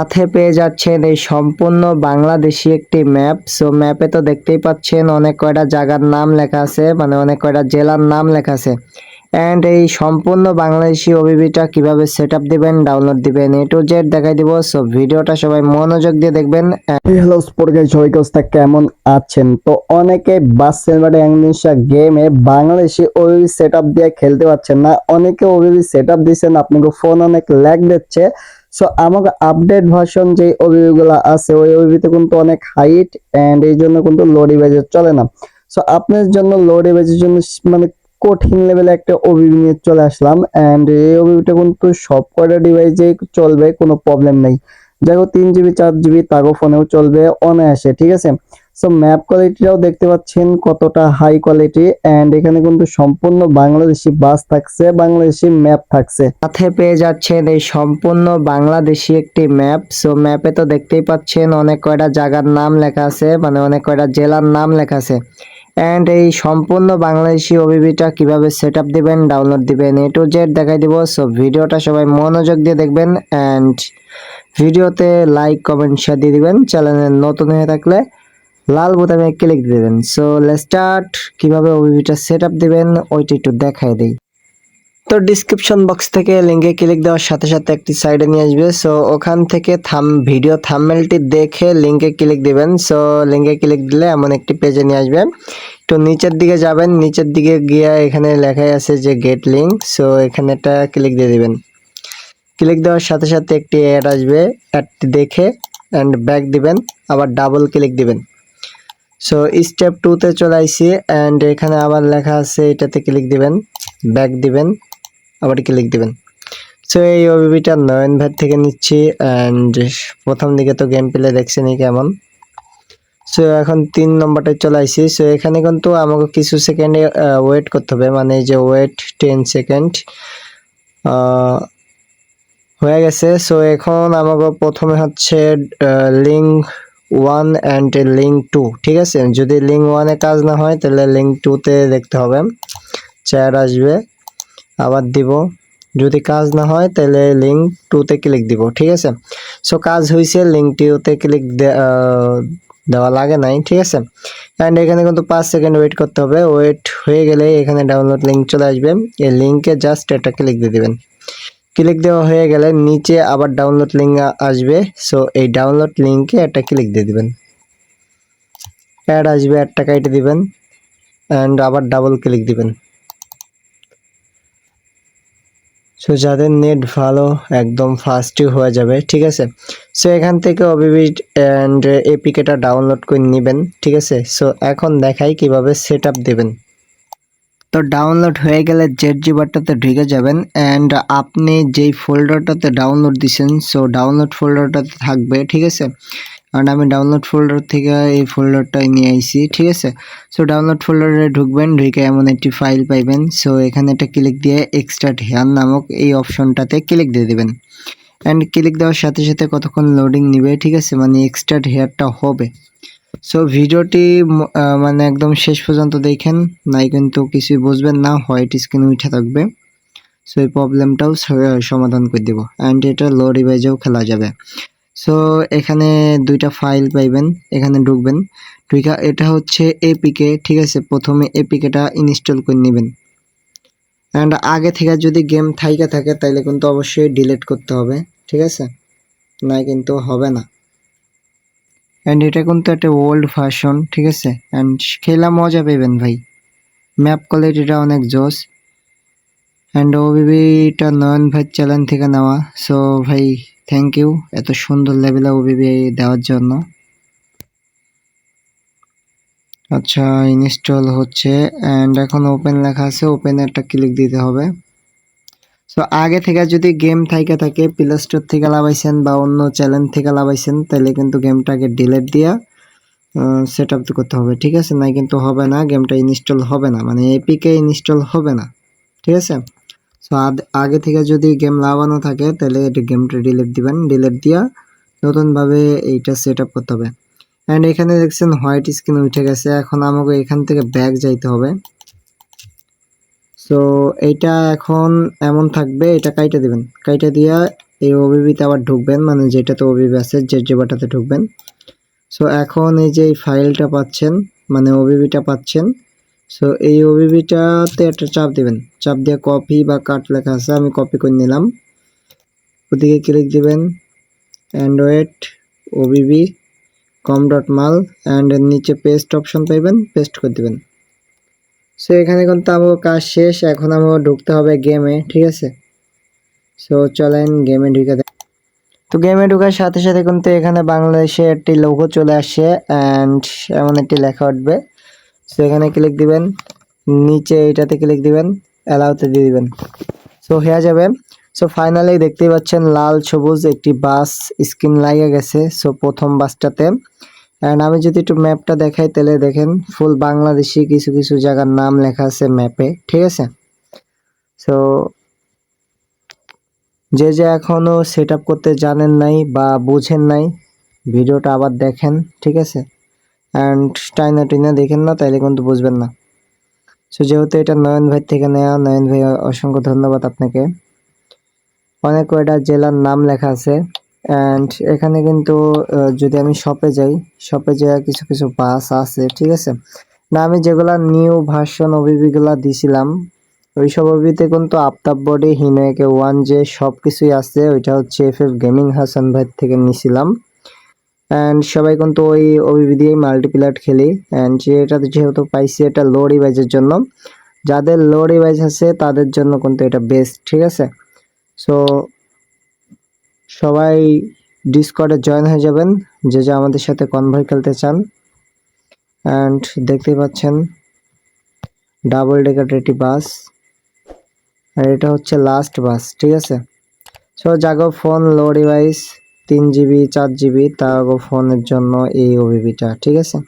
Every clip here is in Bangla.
সাথে পেয়ে যাচ্ছেন এই সম্পূর্ণ বাংলাদেশি একটি ম্যাপ। সো ম্যাপে তো দেখতেই পাচ্ছেন অনেক কয়টা জায়গার নাম লেখা আছে, মানে অনেক কয়টা জেলার নাম লেখা আছে। অ্যান্ড এই সম্পূর্ণ বাংলাদেশি ওবিবিটা কিভাবে সেট আপ দিবেন, ডাউনলোড দিবেন, এ টু জেড দেখাই দিব। সো ভিডিওটা সবাই মনোযোগ দিয়ে দেখবেন। হ্যালো স্পোর্ট গাইস, সবাই কোস্তা কেমন আছেন? তো অনেকে বাস সিনেমাটা ইংলিশা গেমে বাংলাদেশি ওবিবি সেটআপ দিয়ে খেলতে পারছেন না। অনেকে ওবিবি সেটআপ দিয়েছেন, আপনাকে ফোন অনেক ল্যাগ দিচ্ছে। সো আমাকে আপডেট ভার্সন যে ওবিবি গুলো আছে ওই ওবিবিতে কিন্তু অনেক হাইট এন্ড এই জন্য কিন্তু লো ডিভাইসে চলে না। সো আপনার জন্য লো ডিভাইসের জন্য মানে কঠিন লেভেলে একটা ওবিবি নিয়ে চলে আসলাম। এন্ড এই ওবিবিটা কিন্তু সব কয়টা ডিভাইসে চলবে, কোনো প্রবলেম নেই। দেখো 3 জিবি 4 জিবি তাগো ফোনেও চলবে অনায়াসে, ঠিক আছে। সো ম্যাপ কোয়ালিটিটাও দেখতে পাচ্ছেন কতটা হাই কোয়ালিটি। এন্ড এখানে কিন্তু সম্পূর্ণ বাংলাদেশি বাস থাকছে, বাংলাদেশি ম্যাপ থাকছে। সাথে পেয়ে যাচ্ছেন এই সম্পূর্ণ বাংলাদেশি একটি ম্যাপ। সো ম্যাপে তো দেখতেই পাচ্ছেন অনেক কয়টা জায়গার নাম লেখা আছে, মানে অনেক কয়টা জেলার নাম লেখা আছে। অ্যান্ড এই সম্পূর্ণ বাংলাদেশি ওবিবিটা কিভাবে সেট আপ দিবেন, ডাউনলোড দিবেন, এ টু জেড দেখাই দিব। সো ভিডিওটা সবাই মনোযোগ দিয়ে দেখবেন। অ্যান্ড ভিডিওতে লাইক কমেন্ট শেয়ার দিয়ে দিবেন। চ্যানেলে নতুন হয়ে থাকলে লাল বোতামে ক্লিক দিবেন। So let's start. কিভাবে ওবিবিটা সেট আপ দিবেন ওইটা একটু দেখাই দিই। তো ডিসক্রিপশন বক্স থেকে লিঙ্কে ক্লিক দেওয়ার সাথে সাথে একটি সাইডে নিয়ে আসবে। সো ওখান থেকে ভিডিও থাম্বনেলটি দেখে লিঙ্কে ক্লিক দিবেন। সো লিঙ্কে ক্লিক দিলে এমন একটি পেজে নিয়ে আসবে। তো নিচের দিকে যাবেন, নিচের দিকে গিয়ে এখানে লেখাই আছে যে গেট লিঙ্ক। সো এখানে একটা ক্লিক দিয়ে দিবেন। ক্লিক দেওয়ার সাথে সাথে একটি অ্যাড আসবে, অ্যাডটি দেখে অ্যান্ড ব্যাক দিবেন, আবার ডাবল ক্লিক দিবেন। সো স্টেপ 2 তে চলে আইসি। অ্যান্ড এখানে আবার লেখা আছে, এটাতে ক্লিক দিবেন, ব্যাক দিবেন, আবার ক্লিক দিবেন। সো এই ওবিবিটা নয়ন ভাই থেকে নিচ্ছি। অ্যান্ড প্রথম দিকে তো গেম প্লে দেখছেনই কেমন। সো এখন 3 নম্বরটায় চলে আসি। সো এখানে কিন্তু আমাকে কিছু সেকেন্ডে ওয়েট করতে হবে, মানে যে ওয়েট 10 সেকেন্ড হয়ে গেছে। সো এখন আমাকে প্রথমে হচ্ছে লিঙ্ক 1 অ্যান্ড লিঙ্ক 2, ঠিক আছে। যদি লিঙ্ক 1-এ কাজ না হয় তাহলে লিঙ্ক 2-তে দেখতে হবে, চ্যাট আসবে, আবার দিব। যদি কাজ না হয় তাহলে লিঙ্ক 2-তে ক্লিক দিব, ঠিক আছে। সো কাজ হয়েছে, লিঙ্ক 2-তে ক্লিক দেওয়া লাগে নাই, ঠিক আছে। অ্যান্ড এখানে কিন্তু 5 সেকেন্ড ওয়েট করতে হবে। ওয়েট হয়ে গেলে এখানে ডাউনলোড লিঙ্ক চলে আসবে, এই লিঙ্কে জাস্ট এটা ক্লিক দিয়ে দেবেন। ক্লিক দেওয়া হয়ে গেলে নিচে আবার ডাউনলোড লিঙ্ক আসবে। সো এই ডাউনলোড লিঙ্কে একটা ক্লিক দিয়ে দিবেন, অ্যাড আসবে, অ্যাডটা কেটে দিবেন অ্যান্ড আবার ডাবল ক্লিক দিবেন। সো যাদের নেট ভালো একদম ফাস্টই হয়ে যাবে, ঠিক আছে। সো এখান থেকে ওবিবি অ্যান্ড এপিকেটা ডাউনলোড করে নেবেন, ঠিক আছে। সো এখন দেখাই কিভাবে সেট আপ দেবেন। তো ডাউনলোড হয়ে গেলে জেটজিবারটাতে ঢুকে যাবেন অ্যান্ড আপনি যেই ফোল্ডারটাতে ডাউনলোড দিচ্ছেন সো ডাউনলোড ফোল্ডারটাতে থাকবে, ঠিক আছে। কারণ আমি ডাউনলোড ফোল্ডার থেকে এই ফোল্ডারটাই নিয়ে আইছি, ঠিক আছে। সো ডাউনলোড ফোল্ডারে ঢুকবেন, ঢুকে এমন একটি ফাইল পাইবেন। সো এখানে একটা ক্লিক দিয়ে এক্সট্রাক্ট হেয়ার নামক এই অপশনটাতে ক্লিক দিয়ে দেবেন। অ্যান্ড ক্লিক দেওয়ার সাথে সাথে কতক্ষণ লোডিং নিবে, ঠিক আছে, মানে এক্সট্রাক্ট হেয়ারটা হবে। সো ভিডিওটি মানে একদম শেষ পর্যন্ত দেখেন, নাই কিন্তু কিছুই বুঝবেন না, হোয়াইট স্ক্রিন উঠে থাকবে। সো এই প্রবলেমটাও সমাধান করে দেব। অ্যান্ড এটা লো ডিভাইসেও খেলা যাবে। সো এখানে 2টা ফাইল পাইবেন, এখানে ঢুকবেন, ঢুকা এটা হচ্ছে এপিকে, ঠিক আছে। প্রথমে এপিকেটা ইনস্টল করে নেবেন। অ্যান্ড আগে থেকে যদি গেম থাইকা থাকে তাহলে কিন্তু অবশ্যই ডিলিট করতে হবে, ঠিক আছে, না কিন্তু হবে না। অ্যান্ড এটা কিন্তু একটা ওল্ড ভার্সন, ঠিক আছে। অ্যান্ড খেলা মজা পাবেন ভাই, ম্যাপ কোয়ালিটিটা অনেক জোস। অ্যান্ড ওবিবিটা নয়ন ভাই চ্যানেল থেকে নেওয়া। সো ভাই থ্যাংক ইউ এত সুন্দর লেভেলে ওবিবি দেওয়ার জন্য। আচ্ছা ইনস্টল হচ্ছে অ্যান্ড এখন ওপেন লেখা আছে, ওপেনে একটা ক্লিক দিতে হবে। সো আগে থেকে যদি গেম থাইকা থাকে, প্লে স্টোর থেকে লাগাইছেন বা অন্য চ্যানেল থেকে লাগাইছেন, তাহলে কিন্তু গেমটাকে ডিলিট দিয়া সেট আপ করতে হবে, ঠিক আছে, নাই কিন্তু হবে না, গেমটা ইনস্টল হবে না, মানে এপিকে ইনস্টল হবে না, ঠিক আছে। সো আগে থেকে যদি গেম লাগানো থাকে তাহলে এটা গেমটা ডিলিট দিবেন, ডিলিট দিয়া নতুনভাবে এইটা সেট আপ করতে হবে। অ্যান্ড এখানে দেখছেন হোয়াইট স্ক্রিন উঠে গেছে, এখন আমাকে এখান থেকে ব্যাক যাইতে হবে। সো এইটা এখন এমন থাকবে, এটা কাইটা দিবেন, কাইটা দিয়া এই ওবিবিতে আবার ঢুকবেন, মানে যেটাতে ওবিবি আছে যে বাটাতে ঢুকবেন। সো এখন এই যে ফাইলটা পাচ্ছেন, মানে ওবিবিটা পাচ্ছেন। সো এই ওবিবিটাতে একটা চাপ দিবেন, চাপ দিয়ে কপি বা কাট লেখা আছে, আমি কপি করে নিলাম। ওদিকে ক্লিক দিবেন, অ্যান্ড্রয়েড ওবিবি com.mal অ্যান্ড নিচে পেস্ট অপশন পাইবেন, পেস্ট করে দিবেন। সো এখানে কিন্তু আমার কাজ শেষ, এখন আমার ঢুকতে হবে গেমে, ঠিক আছে। সো চলেন গেমে ঢুকে দেখ। তো গেমে ঢোকার সাথে সাথে কিন্তু এখানে বাংলাদেশে একটি লোগো চলে আসছে অ্যান্ড এমন একটি লেখা উঠবে। সো এখানে ক্লিক দিবেন, নিচে এটাতে ক্লিক দিবেন, অ্যালাউতে দিয়ে দিবেন। সো হয়ে যাবে। সো ফাইনালি দেখতেই পাচ্ছেন লাল সবুজ একটি বাস স্ক্রিন লাগিয়ে গেছে। সো প্রথম বাসটাতে, অ্যান্ড আমি যদি একটু ম্যাপটা দেখাই তাহলে দেখেন ফুল বাংলাদেশি কিছু কিছু জায়গার নাম লেখা আছে ম্যাপে, ঠিক আছে। সো যে এখনো সেট আপ করতে জানেন নাই বা বুঝেন নাই, ভিডিওটা আবার দেখেন, ঠিক আছে। অ্যান্ড টাইনা টিনা দেখেন না, তাইলে কিন্তু বুঝবেন না। সো যেহেতু এটা নয়ন ভাই থেকে নেওয়া, নয়ন ভাই অসংখ্য ধন্যবাদ আপনাকে। অনেক কয়টা জেলার নাম লেখা আছে। অ্যান্ড এখানে কিন্তু যদি আমি শপে যাই, শপে যাওয়া কিছু কিছু বাস আছে, ঠিক আছে না। আমি যেগুলা নিউ ভার্সন ওবিবিগুলা দিছিলাম, ওই সব ওবিতে কিন্তু আফতাব বডি হিনেকে ওয়ান যে সব কিছুই আছে, ওইটা হচ্ছে FF গেমিং হাসান ভাই থেকে নিছিলাম। অ্যান্ড সবাই কিন্তু ওই ওবিবি দিয়েই মাল্টিপ্লেয়ার খেলি। অ্যান্ড এটা যেহেতু পাইছি এটা লো ডিভাইসের জন্য, যাদের লো ডিভাইস আছে তাদের জন্য কিন্তু এটা বেস্ট, ঠিক আছে। সো সবাই ডিসকর্ডে জয়েন হয়ে যাবেন যে আমাদের সাথে কনভয় খেলতে চান। অ্যান্ড দেখতেই পাচ্ছেন ডাবল ডেকার একটি বাস, আর এটা হচ্ছে লাস্ট বাস, ঠিক আছে। সো জাগো phone low device 3 GB 4 GB তাগো ফোনের জন্য এই ওবিবিটা, ঠিক আছে।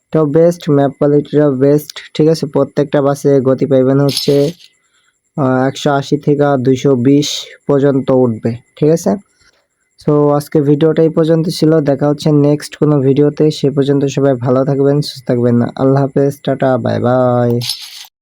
এটাও বেস্ট, ম্যাপ কোয়ালিটিটাও বেস্ট, ঠিক আছে। প্রত্যেকটা বাসে গতি পাইবেন হচ্ছে 180 থেকে 220 পর্যন্ত উঠবে, ঠিক আছে। সো আজকে ভিডিওটা এই পর্যন্ত ছিল, দেখা হচ্ছে নেক্সট কোনো ভিডিওতে। সে পর্যন্ত সবাই ভালো থাকবেন, সুস্থ থাকবেন। আল্লাহ হাফেজ, টাটা, বাই বাই।